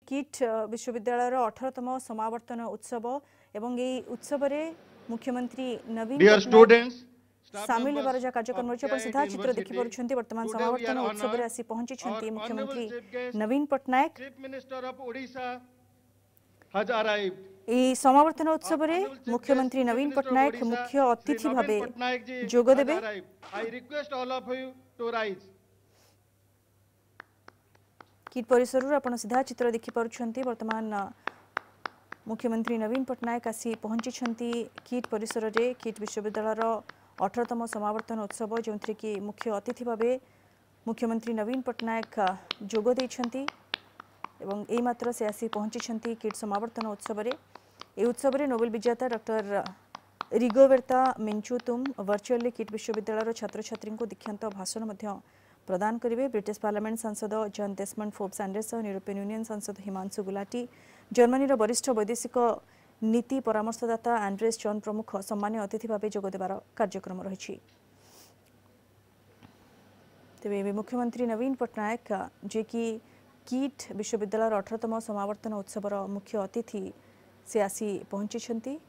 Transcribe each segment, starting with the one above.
Kit विश्वविद्यालय 18तम समावर्तन उत्सव एवं यही उत्सव रे मुख्यमंत्री नवीन Dear students, सामिल होबार जहाँ कार्यक्रम रही सीधा चित्र देखिपुंट वर्तमान समावर्तन उत्सव रे आसी पहुंची मुख्यमंत्री नवीन Patnaik Chief Minister of Odisha has arrived. यह समावर्तन उत्सव रे मुख्यमंत्री नवीन पट्टनायक मुख्य अतिथि भावे जोग देबे। I request all of you to rise. Kit परिसर आपण सीधा चित्र देखि पारुछंती वर्तमान मुख्यमंत्री नवीन पट्टनायक आसी पहुंची किट परिसर रे किट विश्वविद्यालय 18तम समावर्तन उत्सव जो कि मुख्य अतिथि भावे मुख्यमंत्री नवीन पट्टनायक जोग देइछंती एवं एई मात्र से आसी पहुंची किट समावर्तन उत्सव रे। ए उत्सव रे नोबेल विजेता डॉक्टर रिगोबेर्ता मेंचुतुम वर्चुअली किट विश्वविद्यालय छात्र छात्री को दीक्षांत भाषण मध्य प्रदान करेंगे। ब्रिटिश पार्लियामेंट सांसद John Desmond Forbes Anderson, European union सांसद हिमांशु गुलाटी, जर्मनी वरिष्ठ वैदेशिक नीति परामर्शदाता एंड्रेस जॉन प्रमुख सम्मान्य अतिथि भाव जोग देवार कार्यक्रम रही। तेज मुख्यमंत्री नवीन पट्टनायक जे कि किट विश्वविद्यालय 18तम समावर्तन उत्सवर मुख्य अतिथि से आसी पहुंची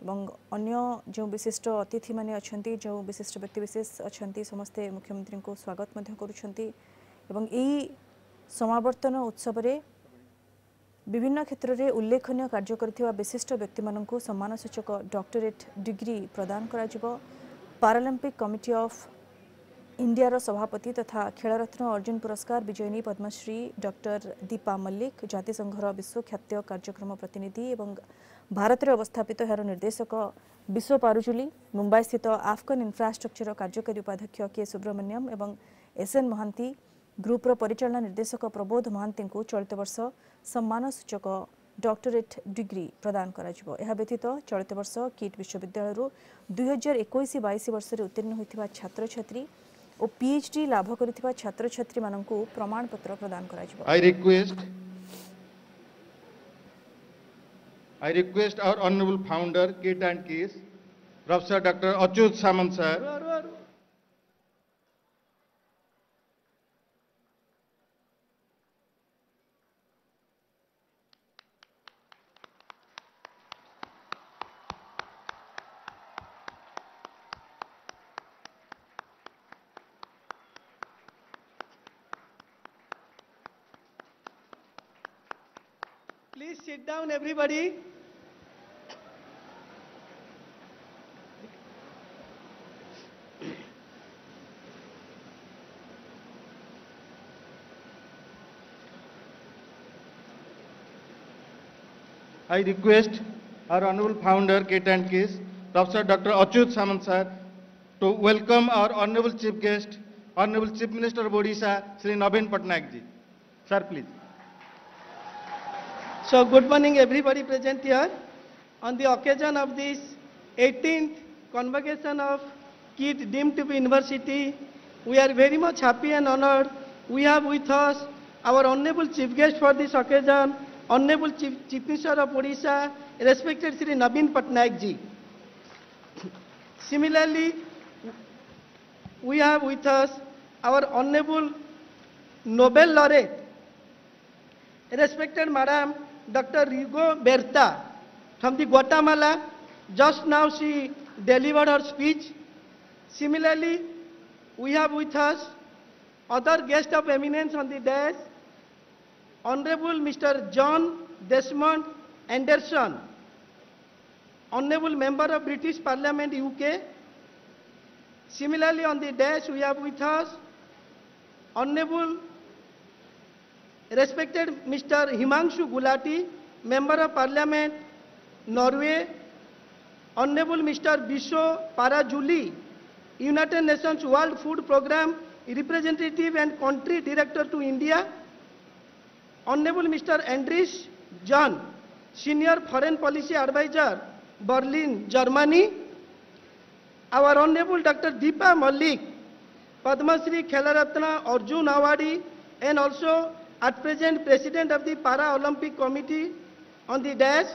अन्य जो विशिष्ट अतिथि माने अछंती जो विशिष्ट व्यक्तिविशेष अछंती समस्ते मुख्यमंत्री को स्वागत मध्य करुछंती एवं एई समावर्तन उत्सव रे विभिन्न क्षेत्र में उल्लेखनीय कार्य करथिबा विशिष्ट व्यक्ति माननकु सम्मानसूचक डॉक्टरेट डिग्री प्रदान करा जिवो। पैरालंपिक कमिटी ऑफ इंडिया सभापति तथा खेलरत्न अर्जुन पुरस्कार विजयिनी पद्मश्री डॉक्टर दीपा मल्लिक, जातिसंघर विश्वख्यात कार्यक्रम प्रतिनिधि एवं भारत में अवस्थापित यार निर्देशक विश्व पारुजुली, मुंबई स्थित आफ्कन इंफ्रास्ट्रक्चर कार्यकारी उपाध्यक्ष के सुब्रमण्यम एवं एसएन महांती, ग्रुपर परिचालना निर्देशक प्रबोध महांती को चलित वर्ष सम्मानसूचक डॉक्टरेट डिग्री प्रदान करा जिवो। यह व्यतीत चलित वर्ष किट विश्वविद्यालय 2021-22 वर्ष में उत्तीर्ण होइथिबा छात्र छात्री और पीएचडी लाभ करिथिबा छात्र छात्री माननकु प्रमाण पत्र प्रदान करा जिवो। I request our honorable founder, KIT and KIS, Professor Dr. Achyut Samant sir. Please sit down, everybody. I request our honorable founder, KIT and KIS, Professor Dr. Achyut Samant sir, to welcome our honorable chief guest, Honorable Chief Minister of Odisha, Shri Naveen Patnaik ji. Sir, please. So, good morning everybody present here. On the occasion of this 18th convocation of KIT deemed to be university, we are very much happy and honored. We have with us our honorable chief guest for this occasion, Honorable Chief Minister of Odisha, respected Shri Naveen Patnaik ji. Similarly, we have with us our Honorable Nobel Laureate, respected Madam Dr. Rigoberta from the Guatemala. Just now she delivered her speech. Similarly, we have with us other guest of eminence on the dais, Honorable Mr. John Desmond Anderson, Honorable Member of British Parliament UK. Similarly, on the dais we have with us Honorable respected Mr. Himanshu Gulati, Member of Parliament, Norway, Honorable Mr. Bisho Parajuli, United Nations World Food Programme Representative and Country Director to India, Honorable Mr. Andres John, Senior Foreign Policy Advisor, Berlin, Germany, our Honorable Dr. Deepa Malik, Padma Shri Khelaratna Arjun Awardee, and also at present President of the Para-Olympic Committee on the dais,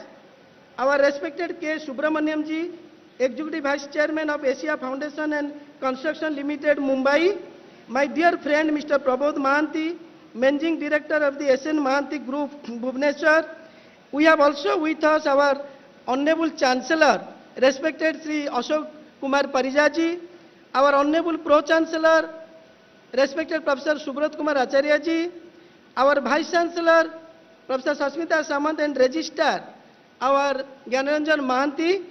our respected K. Subramaniam ji, Executive Vice Chairman of Asia Foundation and Construction Limited, Mumbai, my dear friend Mr. Prabodh Mahanti, Managing Director of the SN Mahanti Group, Bhubaneswar. We have also with us our Honorable Chancellor, respected Sri Ashok Kumar Parijaji, our Honorable Pro-Chancellor, respected Professor Subrat Kumar Acharya ji, our Vice Chancellor, Professor Sasmita Samant, and Registrar, our Gyanaranjan Mahanti,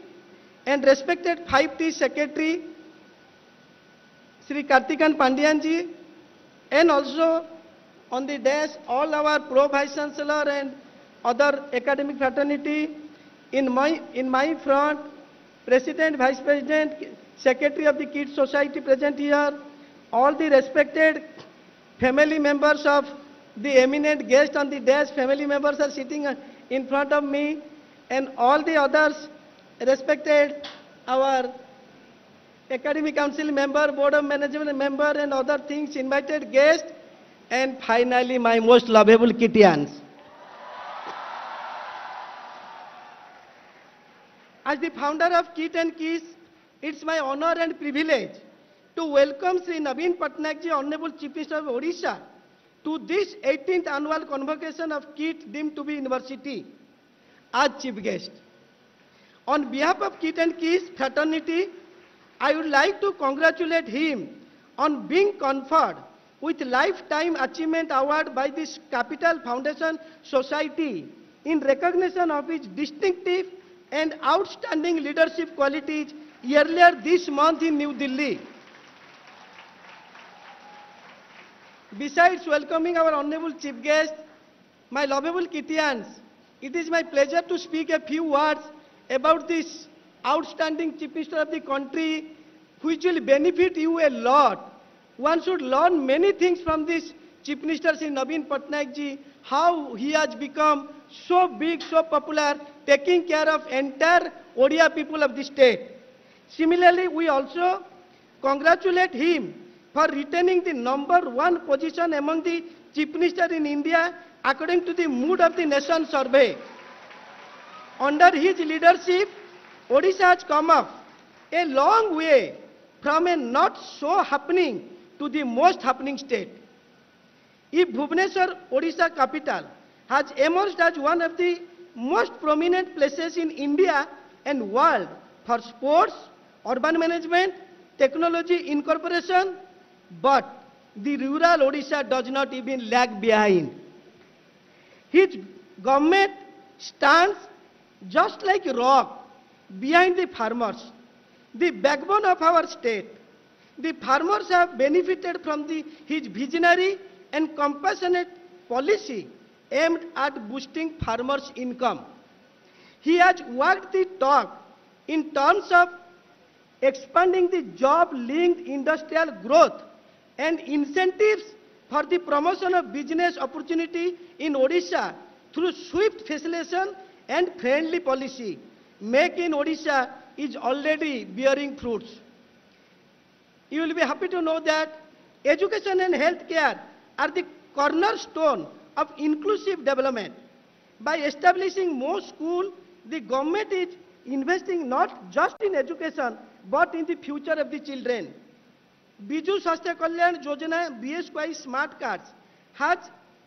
and respected 5T Secretary, Sri Kartikan Pandian ji, and also on the desk, all our Pro Vice Chancellor and other academic fraternity. In my front, President, Vice President, Secretary of the Kids Society present here, all the respected family members of the eminent guest on the desk, family members are sitting in front of me, and all the others respected, our Academic Council member, Board of Management member, and other things, invited guests, and finally my most lovable Kittians. As the founder of KIT and KISS, it's my honor and privilege to welcome Sri Naveen Patnaik ji, Honorable Chief Minister of Odisha, to this 18th annual convocation of KIT deemed to be university as chief guest. On behalf of KIT and KISS fraternity, I would like to congratulate him on being conferred with Lifetime Achievement Award by this Capital Foundation Society in recognition of his distinctive and outstanding leadership qualities earlier this month in New Delhi. Besides welcoming our honorable chief guest, my lovable Kittians, it is my pleasure to speak a few words about this outstanding chief minister of the country, which will benefit you a lot. One should learn many things from this chief minister, Sri Naveen Patnaik ji, how he has become so big, so popular, taking care of entire Odia people of the state. Similarly, we also congratulate him for retaining the #1 position among the chief minister in India according to the Mood of the Nation survey. Under his leadership, Odisha has come up a long way from a not so happening to the most happening state. If Bhubaneswar, Odisha capital, has emerged as one of the most prominent places in India and world for sports, urban management, technology incorporation, but the rural Odisha does not even lag behind. His government stands just like a rock behind the farmers, the backbone of our state. The farmers have benefited from his visionary and compassionate policy aimed at boosting farmers' income. He has walked the talk in terms of expanding the job-linked industrial growth and incentives for the promotion of business opportunity in Odisha through swift facilitation and friendly policy. Make in Odisha is already bearing fruits. You will be happy to know that education and healthcare are the cornerstone of inclusive development. By establishing more schools, the government is investing not just in education, but in the future of the children. Biju Swasthya Kalyan Yojana BSY Smart Cards has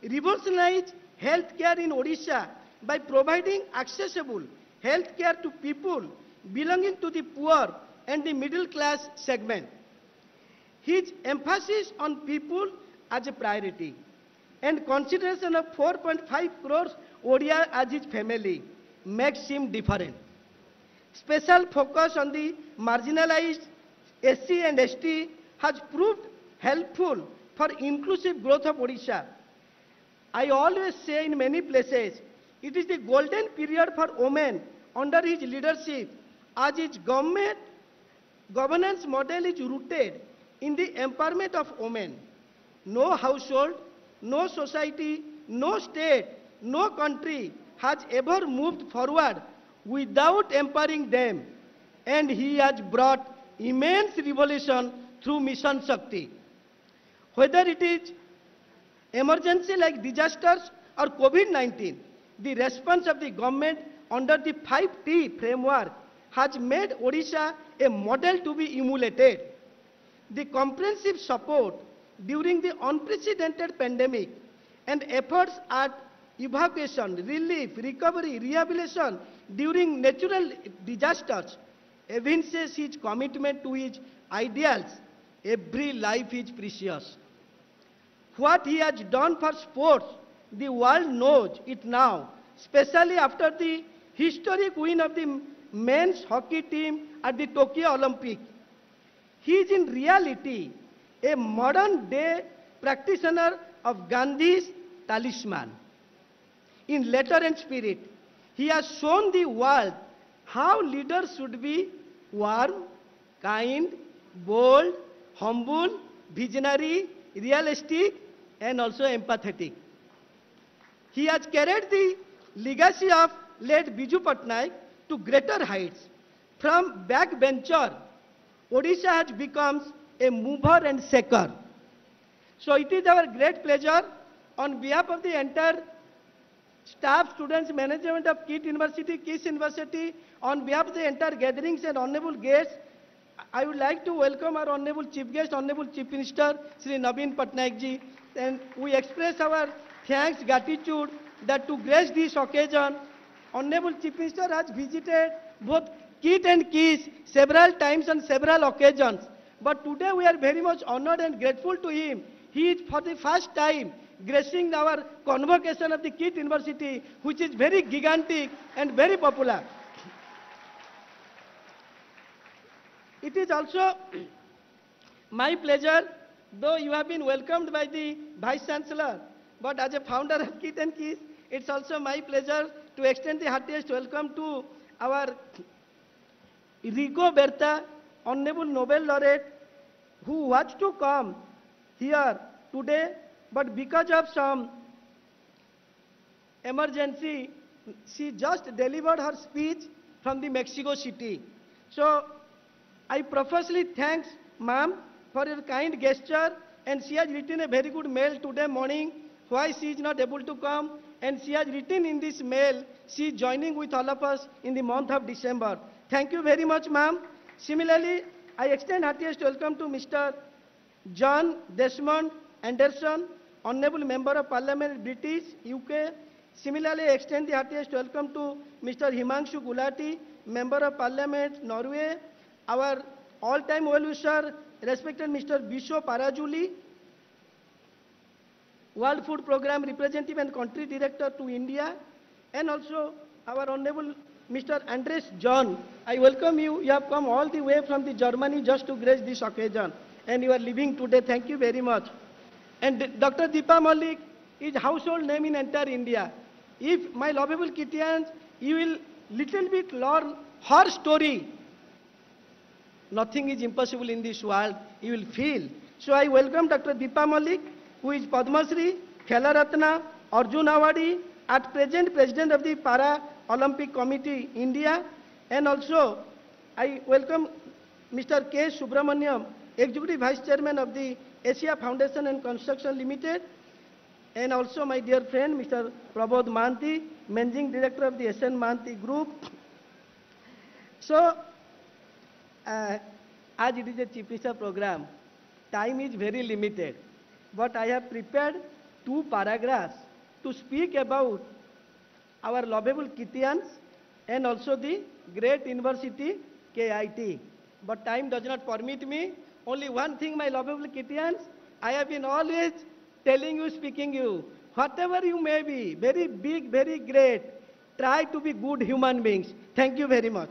revolutionized healthcare in Odisha by providing accessible healthcare to people belonging to the poor and the middle class segment. His emphasis on people as a priority and consideration of 4.5 crores Odia as his family makes him different. Special focus on the marginalized SC and ST has proved helpful for inclusive growth of Odisha. I always say in many places, it is the golden period for women under his leadership, as his governance model is rooted in the empowerment of women. No household, no society, no state, no country has ever moved forward without empowering them, and he has brought immense revolution through Mission Shakti. Whether it is emergency like disasters or COVID-19, the response of the government under the 5T framework has made Odisha a model to be emulated. The comprehensive support during the unprecedented pandemic and efforts at evacuation, relief, recovery, rehabilitation during natural disasters evinces his commitment to his ideals. Every life is precious. What he has done for sports, the world knows it now, especially after the historic win of the men's hockey team at the Tokyo Olympics. He is in reality a modern day practitioner of Gandhi's talisman. In letter and spirit, he has shown the world how leaders should be warm, kind, bold, humble, visionary, realistic, and also empathetic. He has carried the legacy of late Biju Patnaik to greater heights. From backbencher, Odisha has become a mover and shaker. So it is our great pleasure on behalf of the entire staff, students, management of KIT University, on behalf of the entire gatherings and honorable guests, I would like to welcome our honorable chief guest, honorable chief minister, Sri Naveen Patnaik ji, and we express our thanks, gratitude that to grace this occasion, honorable chief minister has visited both KIT and KIS several times on several occasions. But today we are very much honored and grateful to him. He is for the first time gracing our convocation of the KIT University, which is very gigantic and very popular. It is also my pleasure, though you have been welcomed by the Vice Chancellor, but as a founder of KIT and KIS, it's also my pleasure to extend the heartiest welcome to our Rigo Berta, Honorable Nobel Laureate, who was to come here today, but because of some emergency, she just delivered her speech from the Mexico City. So I profusely thanks ma'am for your kind gesture, and she has written a very good mail today morning why she is not able to come, and she has written in this mail she is joining with all of us in the month of December. Thank you very much, ma'am. Similarly, I extend heartiest welcome to Mr. John Desmond Anderson, Honorable Member of Parliament, British, UK. Similarly, I extend the heartiest welcome to Mr. Himanshu Gulati, Member of Parliament, Norway. Our all-time well-wisher, respected Mr. Bisho Parajuli, World Food Programme Representative and Country Director to India, and also our Honorable Mr. Andres John. I welcome you. You have come all the way from the Germany just to grace this occasion, and you are living today. Thank you very much. And Dr. Deepa Malik is household name in entire India. If my lovable Kitians, you will little bit learn her story. Nothing is impossible in this world, you will feel. So I welcome Dr. Deepa Malik, who is Padma Shri, Khela Ratna, Arjun Awadi, at present President of the Para Olympic Committee, India. And also I welcome Mr. K. Subramaniam, Executive Vice Chairman of the Asia Foundation and Construction Limited. And also my dear friend, Mr. Prabodh Mahanti, Managing Director of the SN Mahanti Group. So, as it is a Chief Minister program, time is very limited. But I have prepared 2 paragraphs to speak about our lovable Kitians and also the great university KIT. But time does not permit me. Only one thing, my lovable Kitians, I have been always telling you, speaking you, whatever you may be, very big, very great, try to be good human beings. Thank you very much.